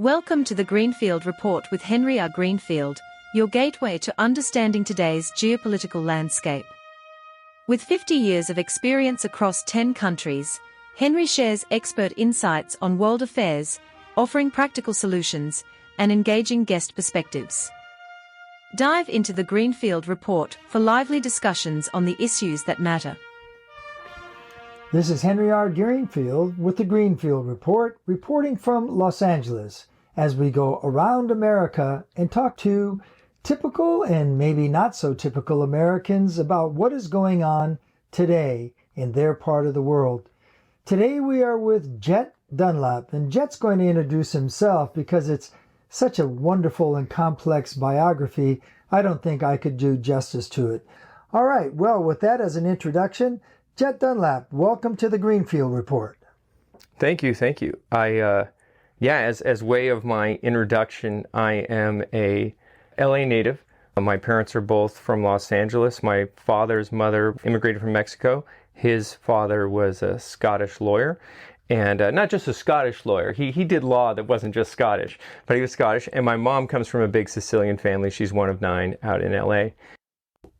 Welcome to the Greenfield Report with Henry R. Greenfield, your gateway to understanding today's geopolitical landscape. With 50 years of experience across 10 countries, Henry shares expert insights on world affairs, offering practical solutions and engaging guest perspectives. Dive into the Greenfield Report for lively discussions on the issues that matter. This is Henry R. Greenfield with the Greenfield Report, reporting from Los Angeles as we go around America and talk to typical and maybe not so typical Americans about what is going on today in their part of the world. Today we are with Jett Dunlap, and Jett's going to introduce himself because it's such a wonderful and complex biography. I don't think I could do justice to it. All right, well, with that as an introduction, Jett Dunlap, welcome to the Greenfield Report. Thank you. As way of my introduction, I am a LA native. My parents are both from Los Angeles. My father's mother immigrated from Mexico. His father was a Scottish lawyer, and not just a Scottish lawyer. He did law that wasn't just Scottish, but he was Scottish. And my mom comes from a big Sicilian family. She's one of 9 out in LA.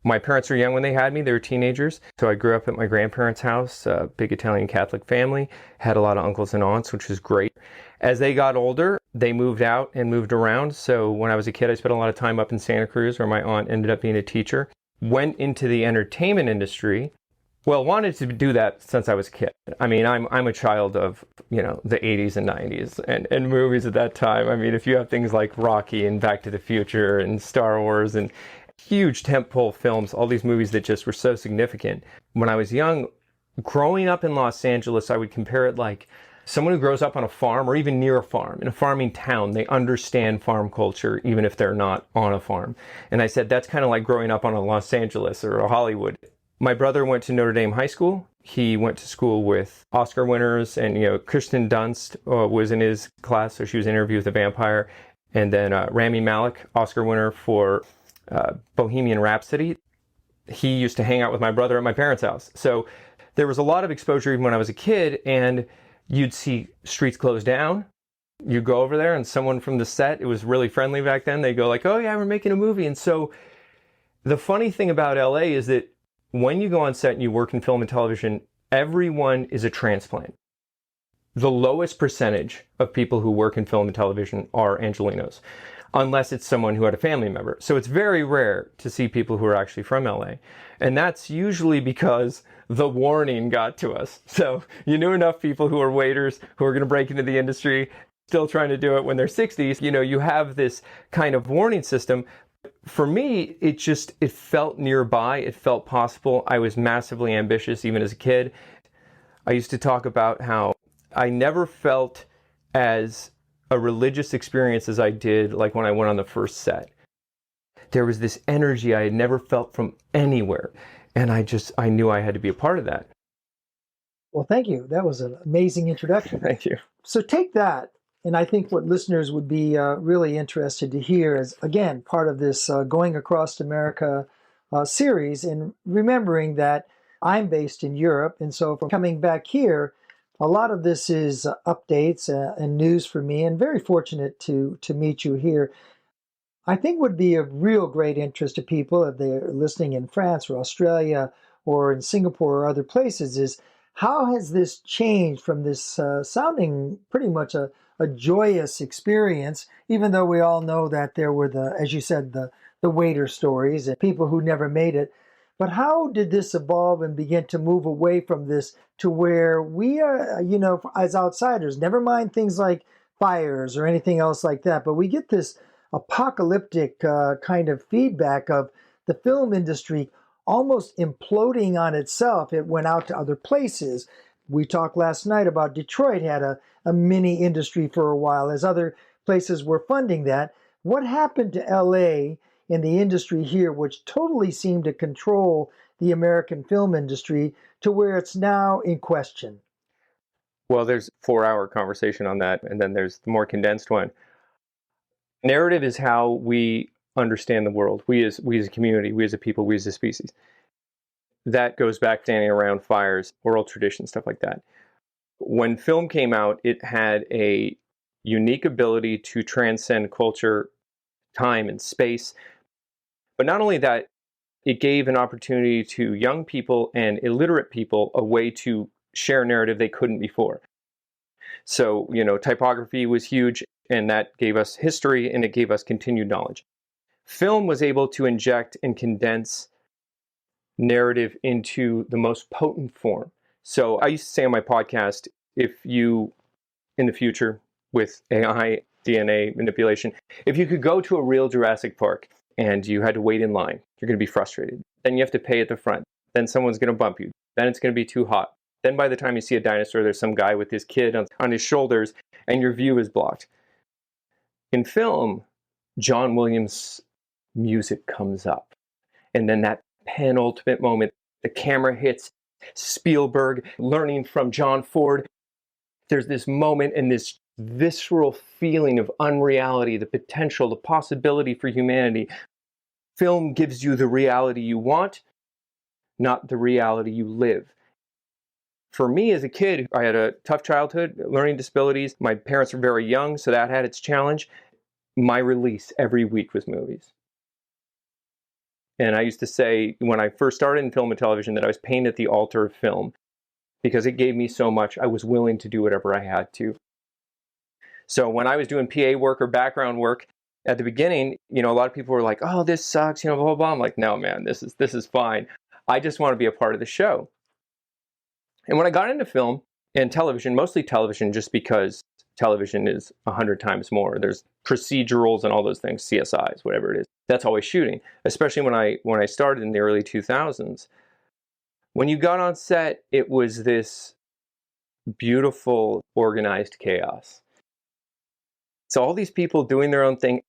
My parents were young when they had me. They were teenagers. So I grew up at my grandparents' house, a big Italian Catholic family, had a lot of uncles and aunts, which was great. As they got older, they moved out and moved around. So when I was a kid, I spent a lot of time up in Santa Cruz, where my aunt ended up being a teacher. Went into the entertainment industry. Well, wanted to do that since I was a kid. I mean, I'm a child of, the 80s and 90s and movies at that time. I mean, if you have things like Rocky and Back to the Future and Star Wars and huge tentpole films, all these movies that just were so significant. When I was young, growing up in Los Angeles, I would compare it like someone who grows up on a farm or even near a farm, in a farming town. They understand farm culture even if they're not on a farm. And I said, that's kind of like growing up on a Los Angeles or a Hollywood. My brother went to Notre Dame High School. He went to school with Oscar winners, and Kirsten Dunst was in his class, so she was in Interview with the Vampire. And then Rami Malek, Oscar winner for Bohemian Rhapsody. He used to hang out with my brother at my parents' house. So there was a lot of exposure even when I was a kid, and you'd see streets closed down. You go over there and someone from the set, it was really friendly back then, they go like, oh yeah, we're making a movie. And so the funny thing about LA is that when you go on set and you work in film and television, everyone is a transplant. The lowest percentage of people who work in film and television are Angelenos, unless it's someone who had a family member. So it's very rare to see people who are actually from LA. And that's usually because the warning got to us. So you knew enough people who are waiters, who are going to break into the industry, still trying to do it when they're 60s. You have this kind of warning system. For me, it felt nearby. It felt possible. I was massively ambitious even as a kid. I used to talk about how I never felt as a religious experience as I did like when I went on the first set. There was this energy I had never felt from anywhere. And I knew I had to be a part of that. Well, thank you. That was an amazing introduction. Thank you. So take that. And I think what listeners would be really interested to hear is, again, part of this Going Across America series, and remembering that I'm based in Europe. And so from coming back here, a lot of this is updates and news for me, and very fortunate to meet you here. I think would be of real great interest to people if they're listening in France or Australia or in Singapore or other places is, how has this changed from this sounding pretty much a joyous experience, even though we all know that there were as you said, the waiter stories and people who never made it. But how did this evolve and begin to move away from this to where we are, as outsiders, never mind things like fires or anything else like that, but we get this apocalyptic kind of feedback of the film industry almost imploding on itself. It went out to other places. We talked last night about Detroit had a mini industry for a while as other places were funding that. What happened to LA in the industry here, which totally seemed to control the American film industry to where it's now in question? Well, there's a 4-hour conversation on that, and then there's the more condensed one. Narrative is how we understand the world. We as a community, we as a people, we as a species. That goes back standing around fires, oral tradition, stuff like that. When film came out, it had a unique ability to transcend culture, time, and space. But not only that, it gave an opportunity to young people and illiterate people a way to share narrative they couldn't before. So, typography was huge, and that gave us history, and it gave us continued knowledge. Film was able to inject and condense narrative into the most potent form. So I used to say on my podcast, if you, in the future, with AI, DNA manipulation, if you could go to a real Jurassic Park and you had to wait in line, you're going to be frustrated. Then you have to pay at the front. Then someone's going to bump you. Then it's going to be too hot. Then by the time you see a dinosaur, there's some guy with his kid on his shoulders, and your view is blocked. In film, John Williams' music comes up. And then that penultimate moment, the camera hits Spielberg, learning from John Ford. There's this moment and this visceral feeling of unreality, the potential, the possibility for humanity. Film gives you the reality you want, not the reality you live. For me as a kid, I had a tough childhood, learning disabilities. My parents were very young, so that had its challenge. My release every week was movies. And I used to say when I first started in film and television that I was painted at the altar of film because it gave me so much. I was willing to do whatever I had to. So when I was doing PA work or background work at the beginning, a lot of people were like, "Oh, this sucks," blah, blah, blah. I'm like, "No, man, this is fine. I just want to be a part of the show." And when I got into film and television, mostly television, just because television is 100 times more. There's procedurals and all those things, CSIs, whatever it is. That's always shooting, especially when I started in the early 2000s. When you got on set, it was this beautiful, organized chaos. So all these people doing their own thing,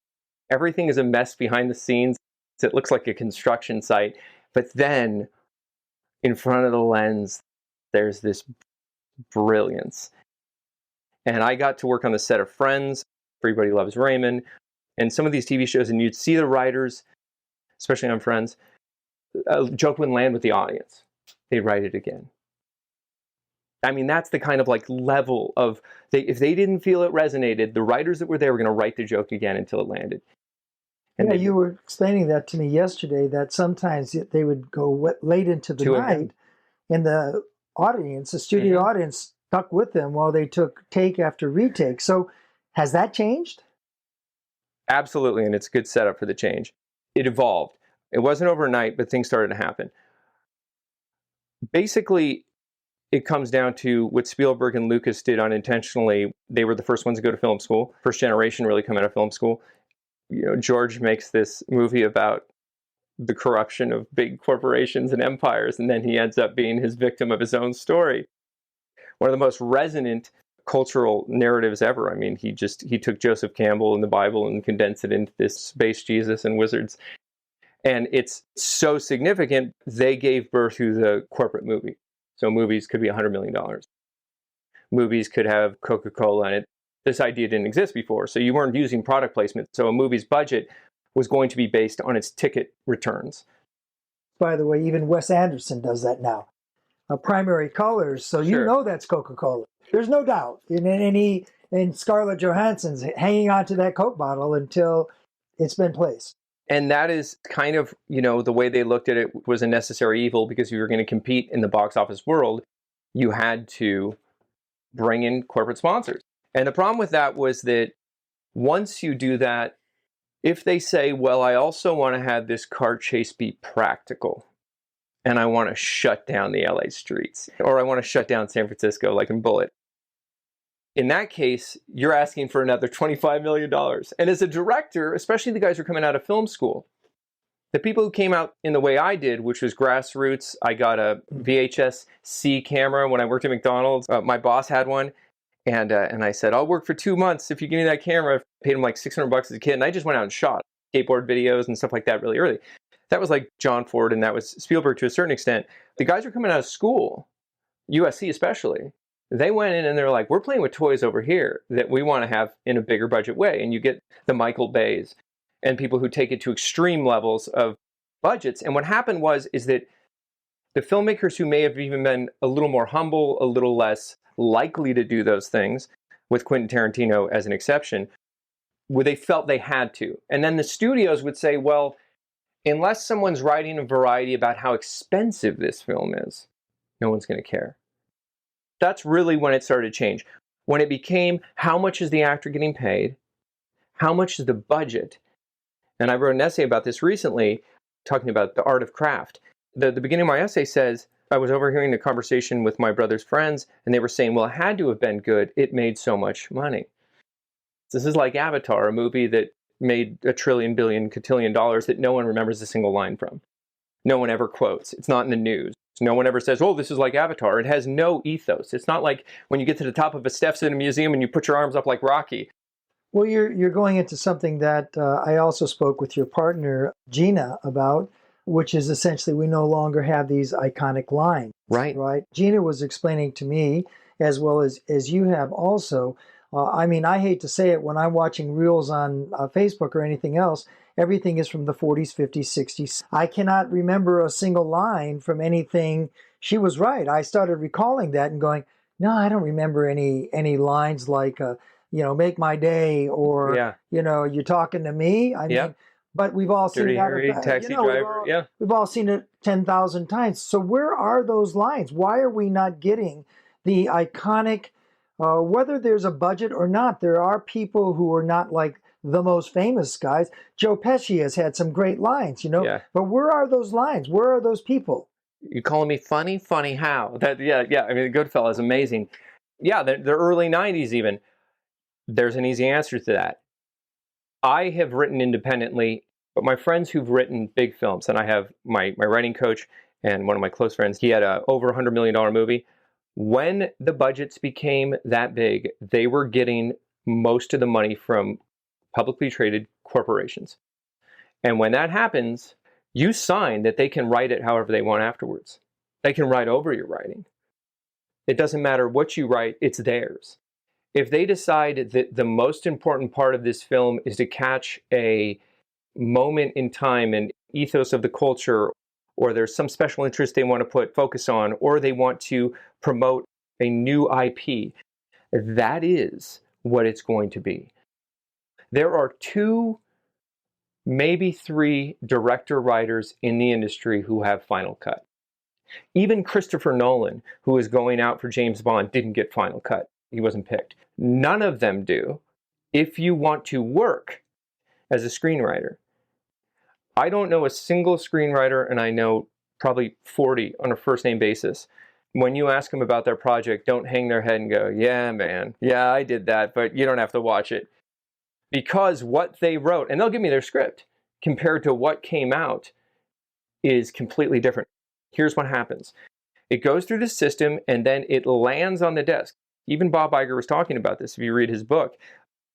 everything is a mess behind the scenes. It looks like a construction site. But then, in front of the lens, there's this brilliance. And I got to work on the set of Friends, Everybody Loves Raymond, and some of these TV shows, and you'd see the writers, especially on Friends, a joke wouldn't land with the audience. They'd write it again. I mean, that's the kind of level of, if they didn't feel it resonated, the writers that were there were going to write the joke again until it landed. And you were explaining that to me yesterday, that sometimes they would go late into the night, and the audience, the studio audience, stuck with them while they took take after retake. So has that changed? Absolutely, and it's a good setup for the change. It evolved. It wasn't overnight, but things started to happen. Basically, it comes down to what Spielberg and Lucas did unintentionally. They were the first ones to go to film school, first generation really come out of film school. George makes this movie about the corruption of big corporations and empires, and then he ends up being his victim of his own story. One of the most resonant cultural narratives ever. I mean, he took Joseph Campbell and the Bible and condensed it into this space Jesus and wizards. And it's so significant, they gave birth to the corporate movie. So movies could be $100 million. Movies could have Coca-Cola in it. This idea didn't exist before, so you weren't using product placement. So a movie's budget was going to be based on its ticket returns. By the way, even Wes Anderson does that now. Primary colors, so you know that's Coca-Cola. There's no doubt. And Scarlett Johansson's hanging on to that Coke bottle until it's been placed. And that is kind of, the way they looked at it was a necessary evil, because if you were going to compete in the box office world, you had to bring in corporate sponsors. And the problem with that was that once you do that, if they say, well, I also want to have this car chase be practical, and I want to shut down the LA streets, or I want to shut down San Francisco like in Bullet. In that case, you're asking for another $25 million. And as a director, especially the guys who are coming out of film school, the people who came out in the way I did, which was grassroots, I got a VHS-C camera when I worked at McDonald's. My boss had one. And I said, I'll work for 2 months if you give me that camera. I paid him like $600 as a kid. And I just went out and shot skateboard videos and stuff like that really early. That was like John Ford, and that was Spielberg to a certain extent. The guys who are coming out of school, USC especially, they went in and they're like, we're playing with toys over here that we want to have in a bigger budget way. And you get the Michael Bays and people who take it to extreme levels of budgets. And what happened is that the filmmakers who may have even been a little more humble, a little less likely to do those things, with Quentin Tarantino as an exception, where they felt they had to. And then the studios would say, well, unless someone's writing a variety about how expensive this film is, no one's going to care. That's really when it started to change. When it became, how much is the actor getting paid? How much is the budget? And I wrote an essay about this recently, talking about the art of craft. The beginning of my essay says, I was overhearing the conversation with my brother's friends, and they were saying, well, it had to have been good. It made so much money. This is like Avatar, a movie that made $1 trillion, billion, cotillion dollars that no one remembers a single line from. No one ever quotes. It's not in the news. No one ever says, oh, this is like Avatar. It has no ethos. It's not like when you get to the top of a steps in a museum and you put your arms up like Rocky. Well, you're going into something that I also spoke with your partner, Gina, about, which is essentially we no longer have these iconic lines. Right. Gina was explaining to me, as well as you have also, I mean, I hate to say it, when I'm watching reels on Facebook or anything else, everything is from the 40s, 50s, 60s. I cannot remember a single line from anything. She was right. I started recalling that and going, no, I don't remember any lines like, make my day, or, you're talking to me. I mean, but we've all seen Dirty that. Harry, Taxi Driver, we've all seen it 10,000 times. So where are those lines? Why are we not getting the iconic, whether there's a budget or not? There are people who are not like the most famous guys. Joe Pesci has had some great lines, but where are those lines? Where are those people? You calling me funny? Funny how? I mean, Goodfellas, amazing. Yeah, the early 90s even. There's an easy answer to that. I have written independently, but my friends who've written big films, and I have my writing coach and one of my close friends, he had a over $100 million movie. When the budgets became that big, they were getting most of the money from publicly traded corporations. And when that happens, you sign that they can write it however they want afterwards. They can write over your writing. It doesn't matter what you write, it's theirs. If they decide that the most important part of this film is to catch a moment in time and ethos of the culture, or there's some special interest they want to put focus on, or they want to promote a new IP, that is what it's going to be. There are 2, maybe 3 director-writers in the industry who have Final Cut. Even Christopher Nolan, who is going out for James Bond, didn't get Final Cut. He wasn't picked. None of them do. If you want to work as a screenwriter, I don't know a single screenwriter, and I know probably 40 on a first-name basis. When you ask them about their project, don't hang their head and go, yeah, man, yeah, I did that, but you don't have to watch it. Because what they wrote, and they'll give me their script, compared to what came out, is completely different. Here's what happens. It goes through the system, and then it lands on the desk. Even Bob Iger was talking about this. If you read his book,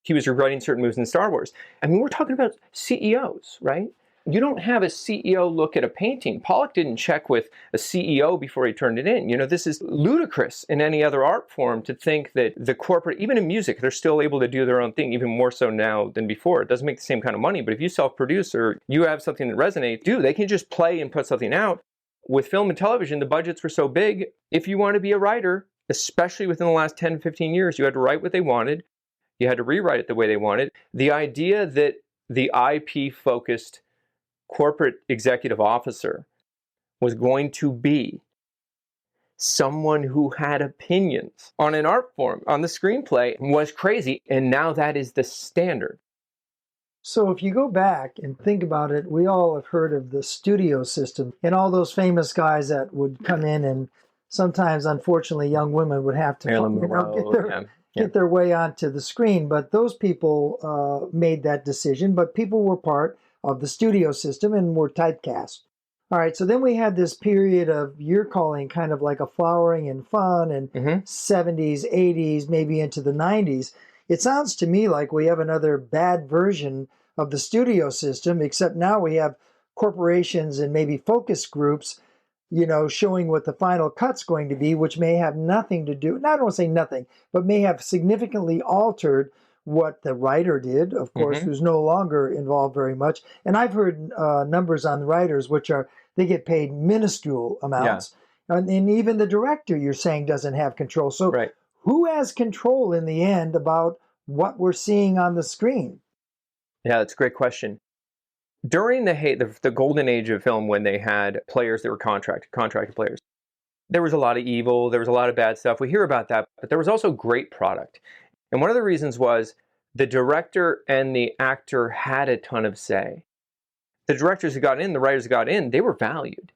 he was rewriting certain moves in Star Wars. I mean, we're talking about CEOs, right? You don't have a CEO look at a painting. Pollock didn't check with a CEO before he turned it in. This is ludicrous in any other art form to think that the corporate, even in music, they're still able to do their own thing, even more so now than before. It doesn't make the same kind of money, but if you self-produce or you have something that resonates, they can just play and put something out. With film and television, the budgets were so big. If you want to be a writer, especially within the last 10, 15 years, you had to write what they wanted. You had to rewrite it the way they wanted. The idea that the IP-focused corporate executive officer was going to be someone who had opinions on an art form, on the screenplay, was crazy. And now that is the standard. So if you go back and think about it, we all have heard of the studio system and all those famous guys that would come in, and sometimes, unfortunately, young women would have to get their way onto the screen. But those people made that decision, but people were part of the studio system and were typecast. All right, so then we had this period of, you're calling kind of like a flowering and fun, and 70s, 80s, maybe into the 90s. It sounds to me like we have another bad version of the studio system, except now we have corporations and maybe focus groups, showing what the final cut's going to be, which may have nothing to do, I don't want to say nothing, but may have significantly altered what the writer did, of course, who's no longer involved very much. And I've heard numbers on writers, which are, they get paid minuscule amounts. Yeah. And even the director, you're saying, doesn't have control. So who has control in the end about what we're seeing on the screen? Yeah, that's a great question. During the golden age of film, when they had players that were contracted players, there was a lot of evil, there was a lot of bad stuff. We hear about that, but there was also great product. And one of the reasons was the director and the actor had a ton of say. The directors who got in, the writers who got in, they were valued.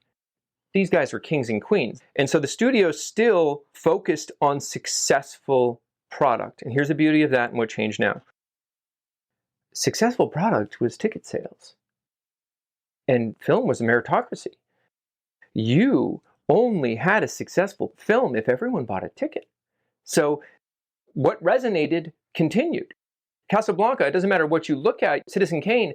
These guys were kings and queens. And so the studio still focused on successful product. And here's the beauty of that and what changed now. Successful product was ticket sales. And film was a meritocracy. You only had a successful film if everyone bought a ticket. So what resonated continued. Casablanca, it doesn't matter what you look at, Citizen Kane,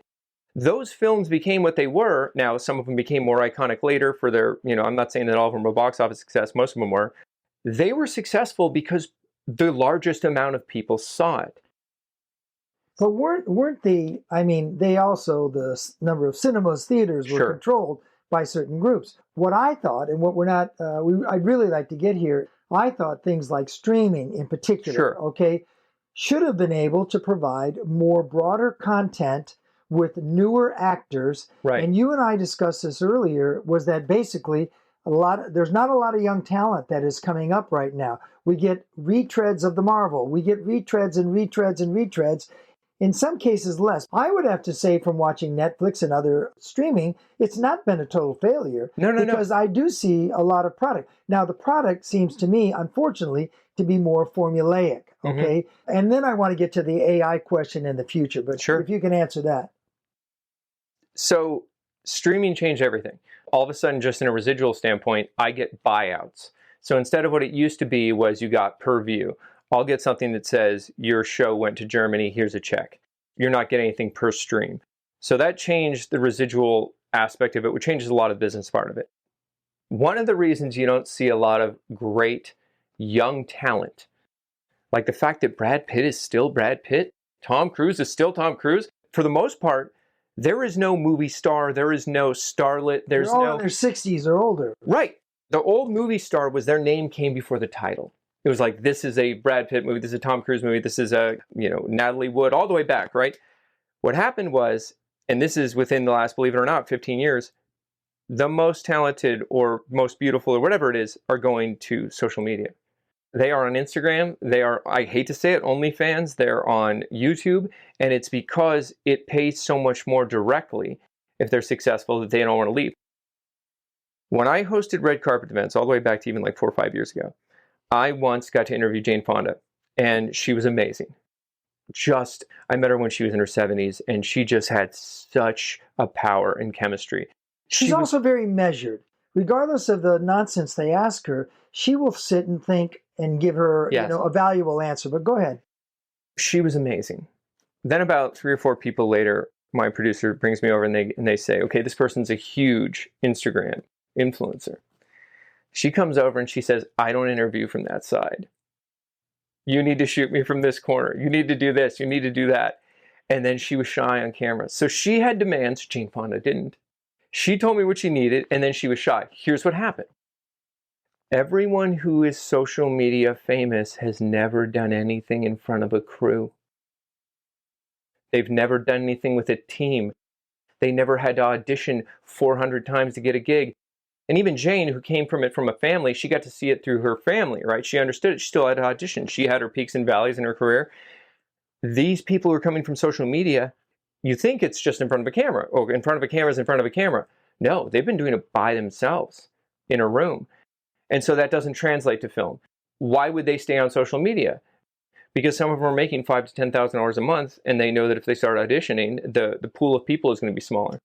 those films became what they were. Now, some of them became more iconic later for their, I'm not saying that all of them were box office success, most of them were. They were successful because the largest amount of people saw it. But weren't they also, the number of cinemas, theaters were controlled by certain groups. What I thought, and what we're not, I'd really like to get here, I thought things like streaming in particular, should have been able to provide more broader content with newer actors. Right. And you and I discussed this earlier, was that basically there's not a lot of young talent that is coming up right now. We get retreads of the Marvel. We get retreads and retreads and retreads. In some cases, less. I would have to say, from watching Netflix and other streaming, it's not been a total failure. Because I do see a lot of product. Now, the product seems to me, unfortunately, to be more formulaic. Okay. Mm-hmm. And then I want to get to the AI question in the future. But if you can answer that. So streaming changed everything. All of a sudden, just in a residual standpoint, I get buyouts. So instead of what it used to be was you got per view. I'll get something that says your show went to Germany, here's a check. You're not getting anything per stream. So that changed the residual aspect of it, which changes a lot of the business part of it. One of the reasons you don't see a lot of great young talent, like the fact that Brad Pitt is still Brad Pitt, Tom Cruise is still Tom Cruise, for the most part, there is no movie star, there is no starlet, They're all in their 60s or older. Right. The old movie star was their name came before the title. It was like, this is a Brad Pitt movie, this is a Tom Cruise movie, this is a, Natalie Wood, all the way back, right? What happened was, and this is within the last, believe it or not, 15 years, the most talented or most beautiful or whatever it is are going to social media. They are on Instagram, they are, I hate to say it, OnlyFans, they're on YouTube, and it's because it pays so much more directly if they're successful that they don't want to leave. When I hosted red carpet events, all the way back to even like 4 or 5 years ago, I once got to interview Jane Fonda, and she was amazing. I met her when she was in her 70s, and she just had such a power and chemistry. She's also very measured. Regardless of the nonsense they ask her, she will sit and think and give her a valuable answer. But go ahead. She was amazing. Then about 3 or 4 people later, my producer brings me over and they say, okay, this person's a huge Instagram influencer. She comes over and she says, I don't interview from that side. You need to shoot me from this corner. You need to do this. You need to do that. And then she was shy on camera. So she had demands. Jane Fonda didn't. She told me what she needed, and then she was shy. Here's what happened. Everyone who is social media famous has never done anything in front of a crew. They've never done anything with a team. They never had to audition 400 times to get a gig. And even Jane, who came from a family, she got to see it through her family, right? She understood it. She still had to audition. She had her peaks and valleys in her career. These people who are coming from social media, you think it's just in front of a camera, or in front of a camera is in front of a camera. No, they've been doing it by themselves in a room. And so that doesn't translate to film. Why would they stay on social media? Because some of them are making $5,000 to $10,000 a month, and they know that if they start auditioning, the pool of people is going to be smaller.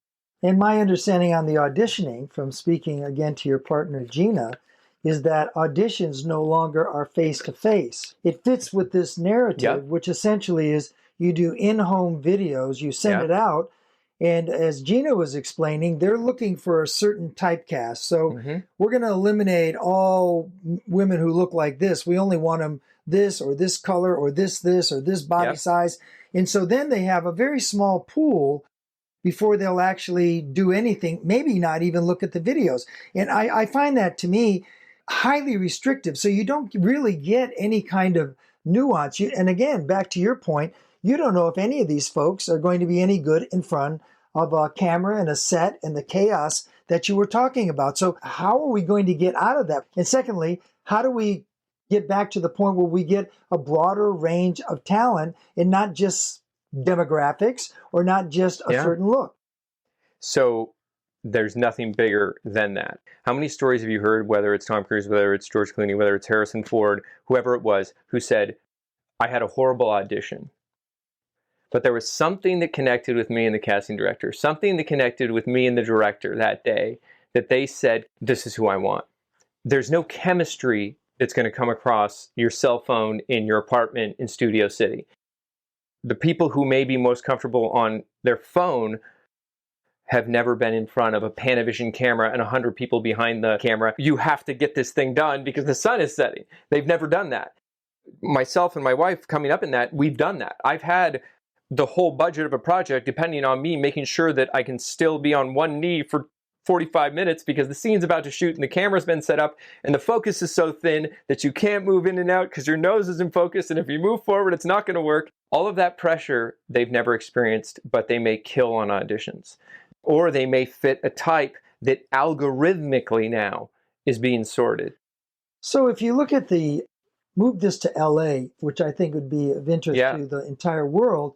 And my understanding on the auditioning, from speaking again to your partner Gina, is that auditions no longer are face-to-face. It fits with this narrative, which essentially is you do in-home videos, you send it out, and as Gina was explaining, they're looking for a certain typecast. So we're going to eliminate all women who look like this. We only want them this or this color or this or this body size. And so then they have a very small pool before they'll actually do anything, maybe not even look at the videos. And I find that, to me, highly restrictive. So you don't really get any kind of nuance. And again, back to your point, you don't know if any of these folks are going to be any good in front of a camera and a set and the chaos that you were talking about. So how are we going to get out of that? And secondly, how do we get back to the point where we get a broader range of talent and not just demographics or not just a certain look? So there's nothing bigger than that. How many stories have you heard, whether it's Tom Cruise, whether it's George Clooney, whether it's Harrison Ford, whoever it was, who said, I had a horrible audition, but there was something that connected with me and the casting director, something that connected with me and the director that day, that they said, this is who I want. There's no chemistry that's going to come across your cell phone in your apartment in Studio City. The people who may be most comfortable on their phone have never been in front of a Panavision camera and 100 people behind the camera. You have to get this thing done because the sun is setting. They've never done that. Myself and my wife coming up in that, we've done that. I've had the whole budget of a project depending on me making sure that I can still be on one knee for 45 minutes because the scene's about to shoot and the camera's been set up and the focus is so thin that you can't move in and out because your nose is in focus, and if you move forward, it's not going to work. All of that pressure they've never experienced, but they may kill on auditions. Or they may fit a type that algorithmically now is being sorted. So if you look at move this to LA, which I think would be of interest to the entire world,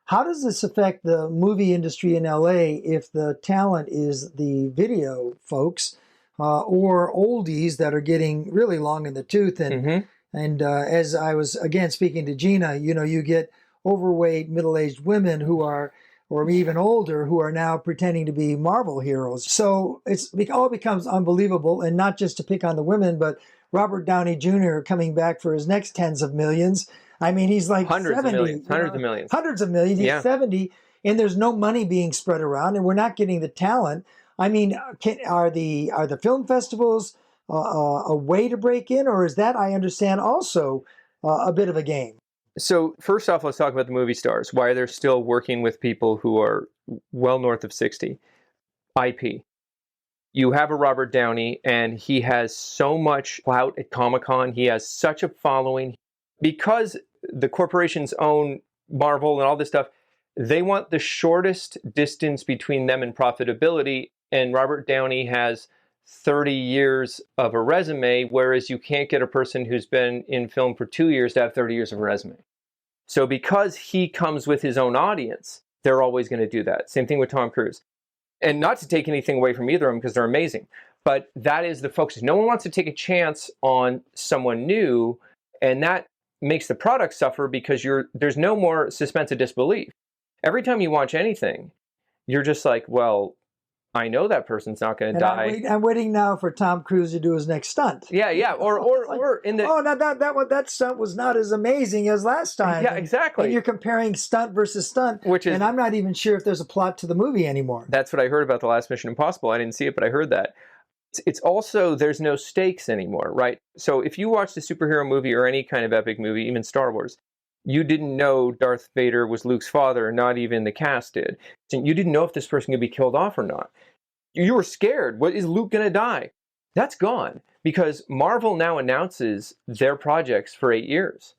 how does this affect the movie industry in LA if the talent is the video folks or oldies that are getting really long in the tooth? And as I was, again, speaking to Gina, you get overweight, middle-aged women who are, or even older, who are now pretending to be Marvel heroes. So it all becomes unbelievable, and not just to pick on the women, but Robert Downey Jr. coming back for his next tens of millions. I mean, he's like hundreds 70. Of millions, Hundreds of millions. He's 70, and there's no money being spread around, and we're not getting the talent. I mean, are the film festivals a way to break in, or is that, I understand, also a bit of a game? So first off, let's talk about the movie stars, why they're still working with people who are well north of 60. IP. You have a Robert Downey, and he has so much clout at Comic-Con. He has such a following. Because the corporations own Marvel and all this stuff, they want the shortest distance between them and profitability. And Robert Downey has 30 years of a resume, whereas you can't get a person who's been in film for 2 years to have 30 years of a resume. So because he comes with his own audience, they're always going to do that. Same thing with Tom Cruise. And not to take anything away from either of them because they're amazing, but that is the focus. No one wants to take a chance on someone new, and that makes the product suffer because there's no more suspense of disbelief. Every time you watch anything, you're just like, well, I know that person's not going to die. I'm waiting now for Tom Cruise to do his next stunt. Yeah. Or in the that stunt was not as amazing as last time. Yeah, exactly. And you're comparing stunt versus stunt, and I'm not even sure if there's a plot to the movie anymore. That's what I heard about the last Mission Impossible. I didn't see it, but I heard that. It's also, there's no stakes anymore, right? So if you watched a superhero movie or any kind of epic movie, even Star Wars, you didn't know Darth Vader was Luke's father, not even the cast did. You didn't know if this person could be killed off or not. You were scared. What, is Luke going to die? That's gone because Marvel now announces their projects for 8 years.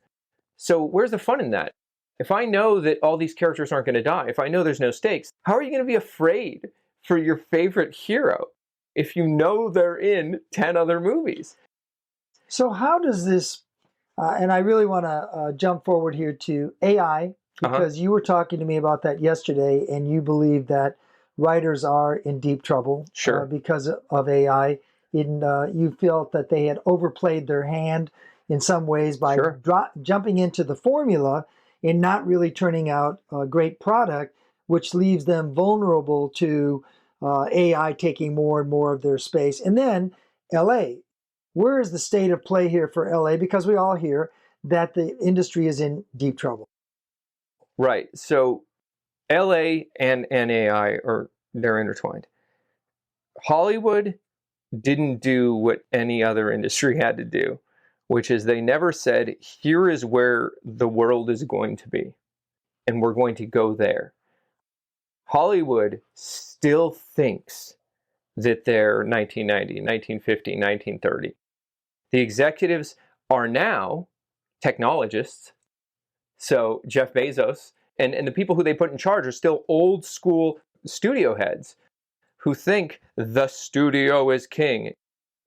So where's the fun in that? If I know that all these characters aren't going to die, if I know there's no stakes, how are you going to be afraid for your favorite hero if you know they're in 10 other movies? So how does this, and I really want to jump forward here to AI, because you were talking to me about that yesterday, and you believe that writers are in deep trouble because of AI. You felt that they had overplayed their hand in some ways by jumping into the formula and not really turning out a great product, which leaves them vulnerable to AI taking more and more of their space. And then LA. Where is the state of play here for LA? Because we all hear that the industry is in deep trouble. Right. So LA and AI they're intertwined. Hollywood didn't do what any other industry had to do, which is they never said, here is where the world is going to be, and we're going to go there. Hollywood still thinks that they're 1990, 1950, 1930. The executives are now technologists. So Jeff Bezos and the people who they put in charge are still old school studio heads who think the studio is king.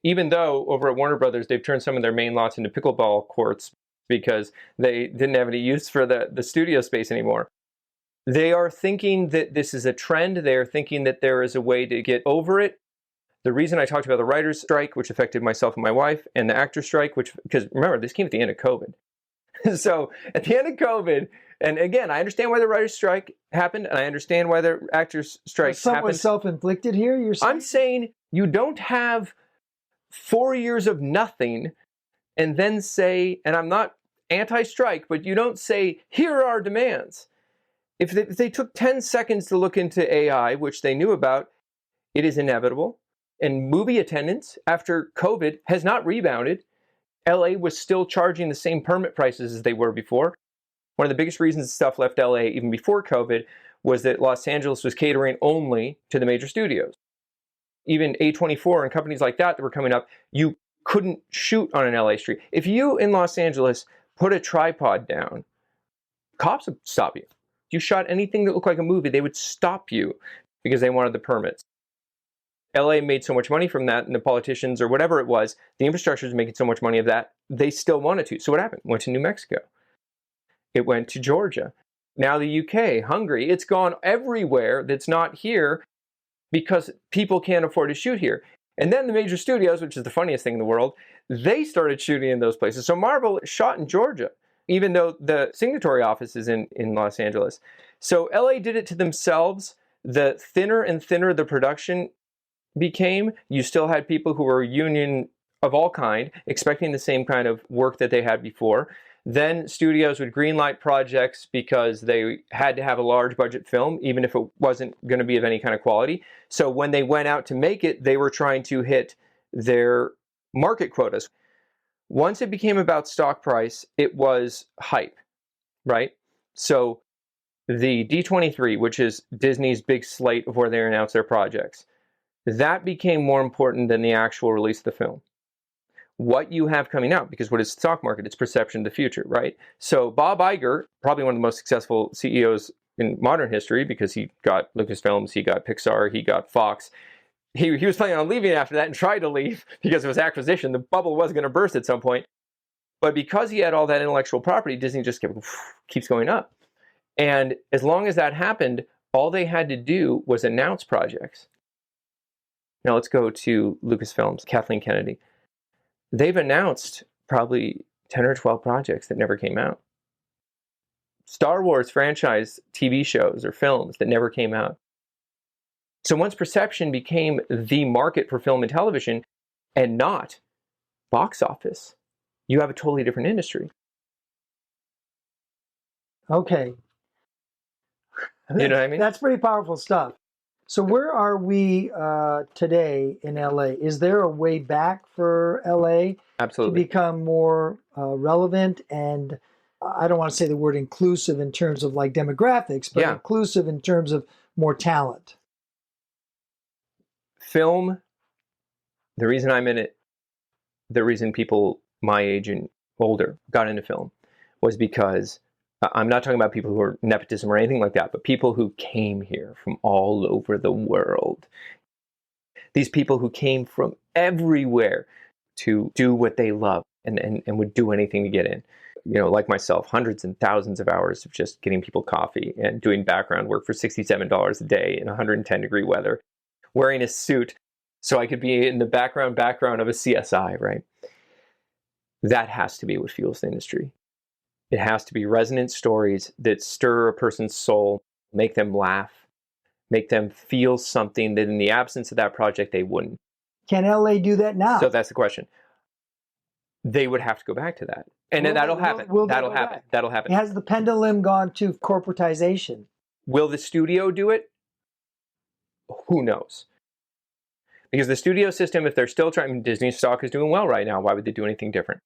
Even though over at Warner Brothers, they've turned some of their main lots into pickleball courts because they didn't have any use for the studio space anymore. They are thinking that this is a trend. They are thinking that there is a way to get over it. The reason I talked about the writer's strike, which affected myself and my wife, and the actor's strike, because remember, this came at the end of COVID. So at the end of COVID, and again, I understand why the writer's strike happened, and I understand why the actor's strike Somewhat happened. self-inflicted here, you're saying? I'm saying you don't have 4 years of nothing and then say, and I'm not anti-strike, but you don't say, here are our demands. If they took 10 seconds to look into AI, which they knew about, it is inevitable. And movie attendance after COVID has not rebounded. LA was still charging the same permit prices as they were before. One of the biggest reasons stuff left LA even before COVID was that Los Angeles was catering only to the major studios. Even A24 and companies like that were coming up, you couldn't shoot on an LA street. If you in Los Angeles put a tripod down, cops would stop you. If you shot anything that looked like a movie, they would stop you because they wanted the permits. LA made so much money from that, and the politicians or whatever it was, the infrastructure is making so much money of that, they still wanted to. So what happened? It went to New Mexico. It went to Georgia. Now the UK, Hungary, it's gone everywhere that's not here because people can't afford to shoot here. And then the major studios, which is the funniest thing in the world, they started shooting in those places. So Marvel shot in Georgia, even though the signatory office is in Los Angeles. So LA did it to themselves. The thinner and thinner the production became, you still had people who were union of all kind, expecting the same kind of work that they had before. Then studios would greenlight projects because they had to have a large budget film, even if it wasn't going to be of any kind of quality. So when they went out to make it, they were trying to hit their market quotas. Once it became about stock price, it was hype, right? So the D23, which is Disney's big slate of where they announce their projects, that became more important than the actual release of the film. What you have coming out, because what is the stock market? It's perception of the future, right? So Bob Iger, probably one of the most successful CEOs in modern history, because he got Lucasfilms, he got Pixar, he got Fox. He was planning on leaving after that and tried to leave because of his acquisition. The bubble was going to burst at some point. But because he had all that intellectual property, Disney just keeps going up. And as long as that happened, all they had to do was announce projects. Now let's go to Lucasfilms, Kathleen Kennedy. They've announced probably 10 or 12 projects that never came out. Star Wars franchise TV shows or films that never came out. So once perception became the market for film and television and not box office, you have a totally different industry. Okay. You know what I mean? That's pretty powerful stuff. So where are we today in LA? Is there a way back for LA Absolutely. to become more relevant and, I don't want to say the word inclusive in terms of like demographics, but inclusive in terms of more talent? Film, the reason I'm in it, the reason people my age and older got into film was because I'm not talking about people who are nepotism or anything like that, but people who came here from all over the world. These people who came from everywhere to do what they love and would do anything to get in. You know, like myself, hundreds and thousands of hours of just getting people coffee and doing background work for $67 a day in 110-degree weather, wearing a suit so I could be in the background of a CSI, right? That has to be what fuels the industry. It has to be resonant stories that stir a person's soul, make them laugh, make them feel something that in the absence of that project, they wouldn't. Can LA do that now? So that's the question. They would have to go back to that. And then that'll happen. That'll happen. That'll happen. Has the pendulum gone to corporatization? Will the studio do it? Who knows? Because the studio system, if they're still trying, Disney's stock is doing well right now. Why would they do anything different?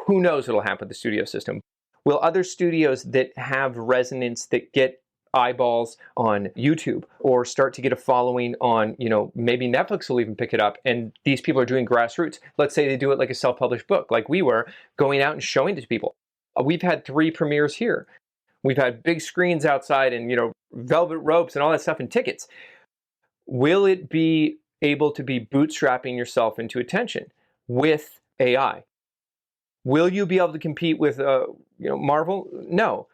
Who knows what'll happen with the studio system? Will other studios that have resonance, that get eyeballs on YouTube, or start to get a following on, maybe Netflix will even pick it up. And these people are doing grassroots. Let's say they do it like a self-published book, like we were, going out and showing it to people. We've had 3 premieres here. We've had big screens outside and, velvet ropes and all that stuff and tickets. Will it be able to be bootstrapping yourself into attention with AI? Will you be able to compete with, Marvel? No.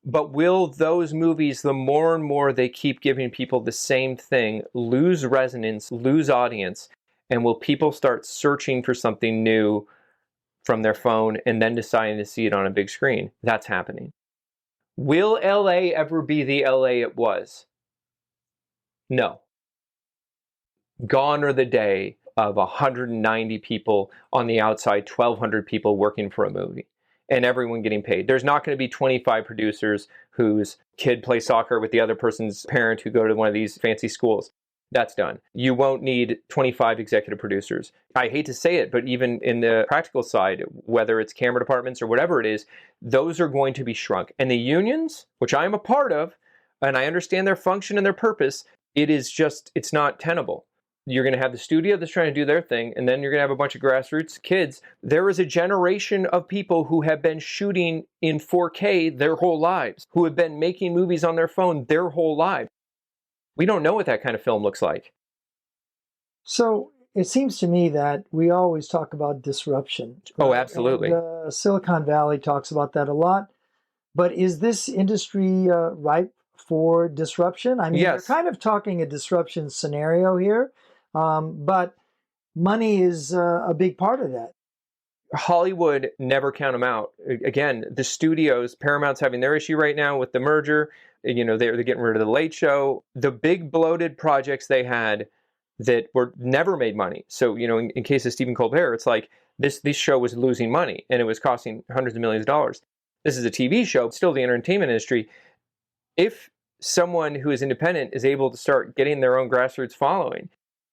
But will those movies, the more and more they keep giving people the same thing, lose resonance, lose audience, and will people start searching for something new from their phone and then deciding to see it on a big screen? That's happening. Will LA ever be the LA it was? No. Gone are the day of 190 people on the outside, 1,200 people working for a movie, and everyone getting paid. There's not going to be 25 producers whose kid plays soccer with the other person's parent who go to one of these fancy schools. That's done. You won't need 25 executive producers. I hate to say it, but even in the practical side, whether it's camera departments or whatever it is, those are going to be shrunk. And the unions, which I am a part of, and I understand their function and their purpose, it's not tenable. You're going to have the studio that's trying to do their thing, and then you're going to have a bunch of grassroots kids. There is a generation of people who have been shooting in 4K their whole lives, who have been making movies on their phone their whole lives. We don't know what that kind of film looks like. So it seems to me that we always talk about disruption. Oh, absolutely. And, Silicon Valley talks about that a lot. But is this industry ripe for disruption? I mean, yes. We're kind of talking a disruption scenario here. But money is a big part of that. Hollywood, never count them out. Again, the studios, Paramount's having their issue right now with the merger. They're getting rid of The Late Show. The big bloated projects they had that were never made money. So, in case of Stephen Colbert, it's like this show was losing money and it was costing hundreds of millions of dollars. This is a TV show, still the entertainment industry. If someone who is independent is able to start getting their own grassroots following,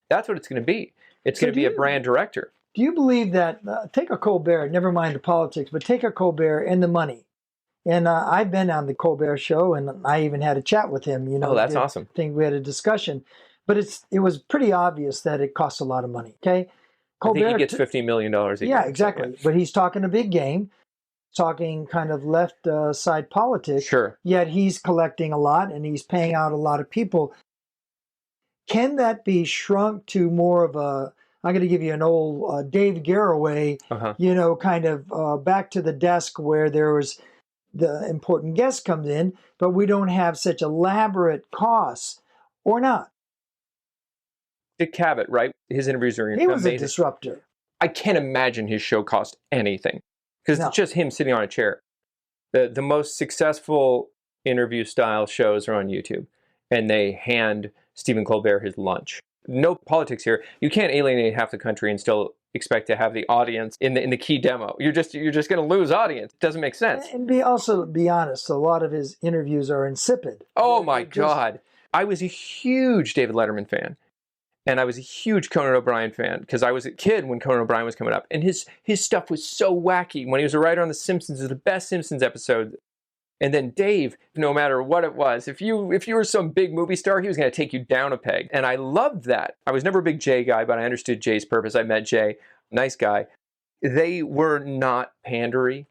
that's what it's going to be. It's going to be a brand director. Do you believe that, take a Colbert, never mind the politics, but take a Colbert and the money. And I've been on the Colbert show, and I even had a chat with him. Oh, that's awesome. I think we had a discussion. But it was pretty obvious that it costs a lot of money, okay? Colbert, I think he gets $50 million a year. Yeah, exactly. But he's talking a big game, talking kind of left side politics. Sure. Yet he's collecting a lot, and he's paying out a lot of people. Can that be shrunk to more of a, I'm going to give you an old Dave Garroway, kind of back to the desk where there was the important guest comes in, but we don't have such elaborate costs, or not? Dick Cavett, right? His interviews are amazing. He was a disruptor. I can't imagine his show cost anything because it's just him sitting on a chair. The most successful interview style shows are on YouTube, and they hand Stephen Colbert his lunch. No politics here. You can't alienate half the country and still expect to have the audience in the key demo. You're just going to lose audience. It doesn't make sense. And be honest, a lot of his interviews are insipid. Oh my God. I was a huge David Letterman fan. And I was a huge Conan O'Brien fan because I was a kid when Conan O'Brien was coming up. And his stuff was so wacky. When he was a writer on The Simpsons, it was the best Simpsons episode. And then Dave, no matter what it was, if you were some big movie star, he was going to take you down a peg. And I loved that. I was never a big Jay guy, but I understood Jay's purpose. I met Jay, nice guy. They were not pandery.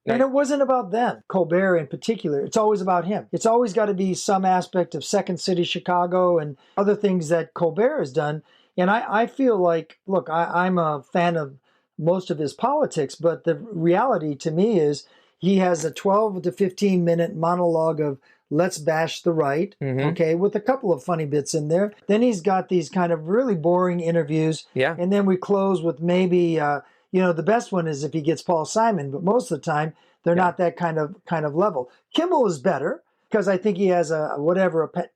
And it wasn't about them, Colbert in particular. It's always about him. It's always got to be some aspect of Second City Chicago and other things that Colbert has done. And I feel like, look, I'm a fan of most of his politics, but the reality to me is he has a 12 to 15 minute monologue of let's bash the right, okay, with a couple of funny bits in there. Then he's got these kind of really boring interviews. Yeah. And then we close with maybe... the best one is if he gets Paul Simon, but most of the time they're not that kind of level. Kimmel is better because I think he has a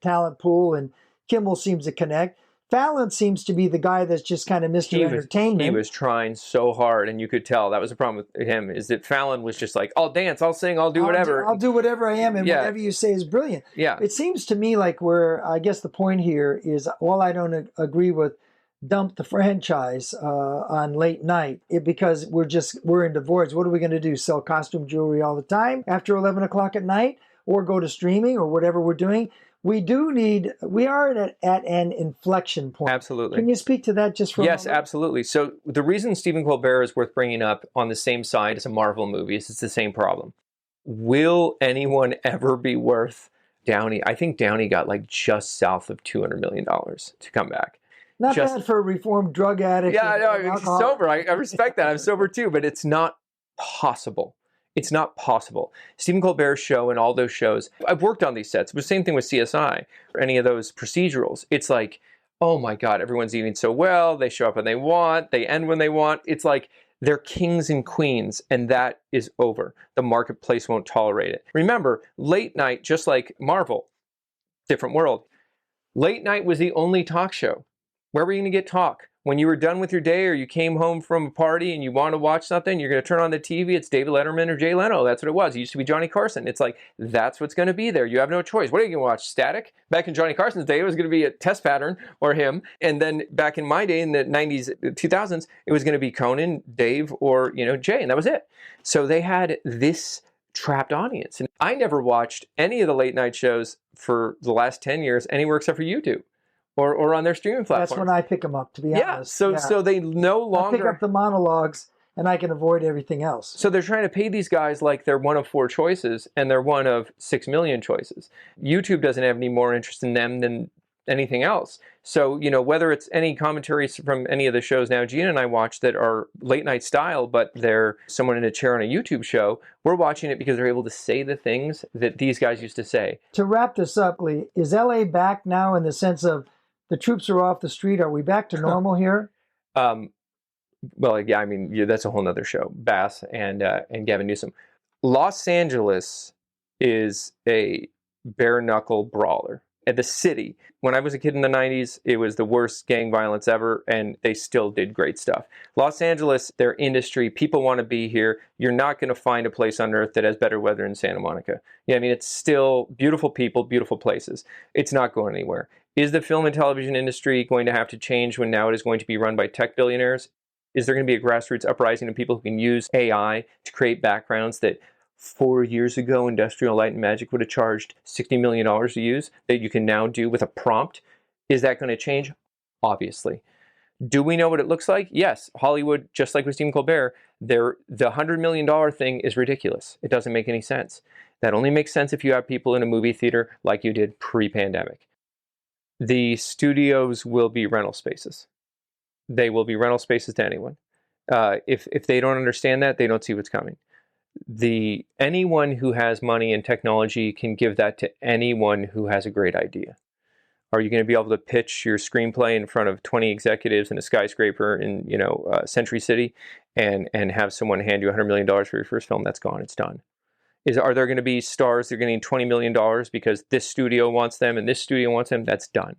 talent pool, and Kimmel seems to connect. Fallon seems to be the guy that's just kind of Mr. Entertainment. He was trying so hard, and you could tell that was the problem with him, is that Fallon was just like, I'll dance, I'll sing, I'll do whatever. I'll do whatever I am, and whatever you say is brilliant. Yeah. It seems to me like I guess the point here is, while I don't agree with dump the franchise on late night because we're in divorce. What are we going to do? Sell costume jewelry all the time after 11 o'clock at night? or go to streaming or whatever we're doing. We are at an inflection point. Absolutely. Can you speak to that just for a moment? Yes, absolutely. So the reason Stephen Colbert is worth bringing up on the same side as a Marvel movie is it's the same problem. Will anyone ever be worth Downey? I think Downey got like just south of $200 million to come back. Not bad for a reformed drug addict. Yeah, no, he's sober. I respect that. I'm sober too, but it's not possible. It's not possible. Stephen Colbert's show and all those shows, I've worked on these sets. It was the same thing with CSI or any of those procedurals. It's like, oh my God, everyone's eating so well. They show up when they want. They end when they want. It's like they're kings and queens, and that is over. The marketplace won't tolerate it. Remember, late night, just like Marvel, different world. Late night was the only talk show. Where were you going to get talk? When you were done with your day or you came home from a party and you want to watch something, you're going to turn on the TV, it's David Letterman or Jay Leno. That's what it was. It used to be Johnny Carson. It's like, that's what's going to be there. You have no choice. What are you going to watch? Static? Back in Johnny Carson's day, it was going to be a test pattern or him. And then back in my day, in the 90s, 2000s, it was going to be Conan, Dave, or, Jay, and that was it. So they had this trapped audience. And I never watched any of the late night shows for the last 10 years anywhere except for YouTube. Or on their streaming platforms. That's when I pick them up, to be honest. So they no longer... I pick up the monologues, and I can avoid everything else. So they're trying to pay these guys like they're one of 4 choices, and they're one of 6 million choices. YouTube doesn't have any more interest in them than anything else. So, whether it's any commentaries from any of the shows now Gina and I watch that are late night style, but they're someone in a chair on a YouTube show, we're watching it because they're able to say the things that these guys used to say. To wrap this up, Lee, is LA back now in the sense of the troops are off the street? Are we back to normal here? Well, yeah, I mean, that's a whole nother show. Bass and Gavin Newsom. Los Angeles is a bare knuckle brawler. At the city, when I was a kid in the 90s, it was the worst gang violence ever, and they still did great stuff. Los Angeles, their industry, people want to be here. You're not going to find a place on earth that has better weather than Santa Monica. Yeah, I mean, it's still beautiful people, beautiful places. It's not going anywhere. Is the film and television industry going to have to change when now it is going to be run by tech billionaires? Is there going to be a grassroots uprising of people who can use AI to create backgrounds that 4 years ago Industrial Light and Magic would have charged $60 million to use that you can now do with a prompt? Is that going to change? Obviously. Do we know what it looks like? Yes. Hollywood, just like with Stephen Colbert, the $100 million thing is ridiculous. It doesn't make any sense. That only makes sense if you have people in a movie theater like you did pre-pandemic. The studios will be rental spaces. They will be rental spaces to anyone. If they don't understand that, they don't see what's coming. Anyone who has money and technology can give that to anyone who has a great idea. Are you going to be able to pitch your screenplay in front of 20 executives in a skyscraper in Century City and have someone hand you $100 million for your first film? That's gone. It's done. Are there going to be stars that are getting $20 million because this studio wants them and this studio wants them? That's done.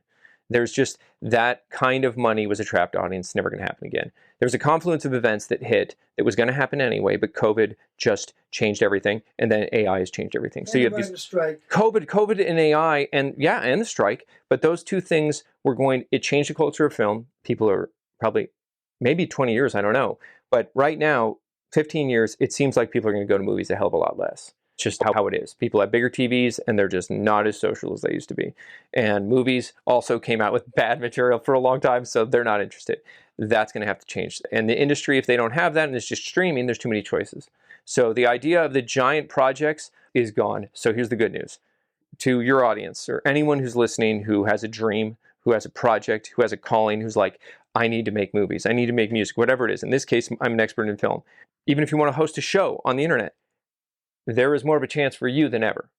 There's just that kind of money was a trapped audience. It's never going to happen again. There's a confluence of events that hit that was going to happen anyway, but COVID just changed everything, and then AI has changed everything. And so you have these strike. COVID and AI, and the strike. But those two things it changed the culture of film. People are probably maybe 20 years, I don't know, but right now, 15 years, it seems like people are going to go to movies a hell of a lot less. Just how it is. People have bigger TVs and they're just not as social as they used to be. And movies also came out with bad material for a long time, so they're not interested. That's going to have to change. And the industry, if they don't have that and it's just streaming, there's too many choices. So the idea of the giant projects is gone. So here's the good news. To your audience or anyone who's listening who has a dream, who has a project, who has a calling, who's like, I need to make movies, I need to make music, whatever it is. In this case, I'm an expert in film. Even if you want to host a show on the internet, there is more of a chance for you than ever.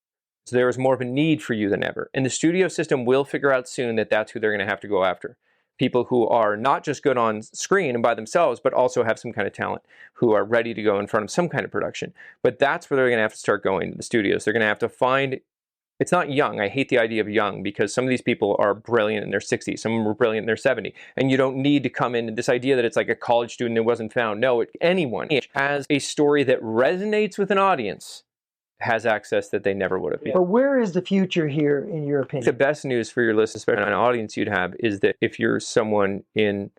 So there is more of a need for you than ever. And the studio system will figure out soon that that's who they're going to have to go after. People who are not just good on screen and by themselves, but also have some kind of talent, who are ready to go in front of some kind of production. But that's where they're going to have to start going to the studios. They're going to have to find, it's not young. I hate the idea of young because some of these people are brilliant in their 60s. Some of them are brilliant in their 70s. And you don't need to come in this idea that it's like a college student who wasn't found. No, anyone has a story that resonates with an audience has access that they never would have. But where is the future here, in your opinion? The best news for your listeners, especially an audience you'd have, is that if you're someone in,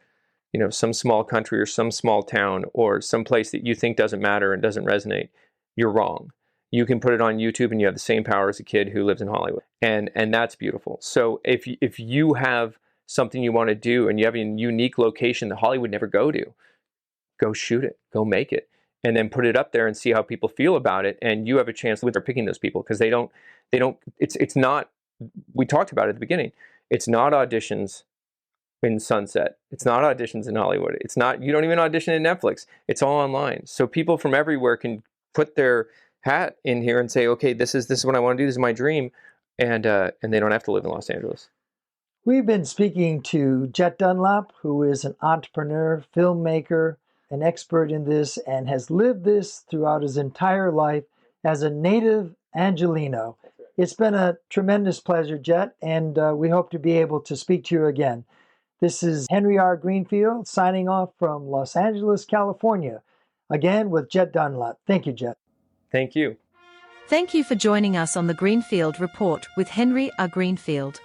some small country or some small town or some place that you think doesn't matter and doesn't resonate, you're wrong. you can put it on YouTube and you have the same power as a kid who lives in Hollywood. And that's beautiful. So if you have something you want to do and you have a unique location that Hollywood never go to, go shoot it, go make it, and then put it up there and see how people feel about it. And you have a chance with picking those people, because it's not, we talked about it at the beginning. It's not auditions in Sunset. It's not auditions in Hollywood. It's not, you don't even audition in Netflix. It's all online. So people from everywhere can put their hat in here and say, okay, this is what I want to do. This is my dream. And they don't have to live in Los Angeles. We've been speaking to Jett Dunlap, who is an entrepreneur, filmmaker, an expert in this, and has lived this throughout his entire life as a native Angelino. It's been a tremendous pleasure, Jett, and we hope to be able to speak to you again. This is Henry R. Greenfield signing off from Los Angeles, California, again with Jett Dunlap. Thank you, Jett. Thank you. Thank you for joining us on the Greenfield Report with Henry R. Greenfield.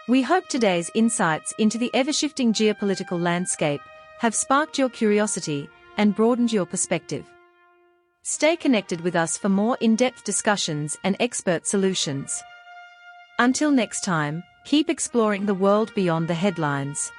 We hope today's insights into the ever-shifting geopolitical landscape have sparked your curiosity and broadened your perspective. Stay connected with us for more in-depth discussions and expert solutions. Until next time, keep exploring the world beyond the headlines.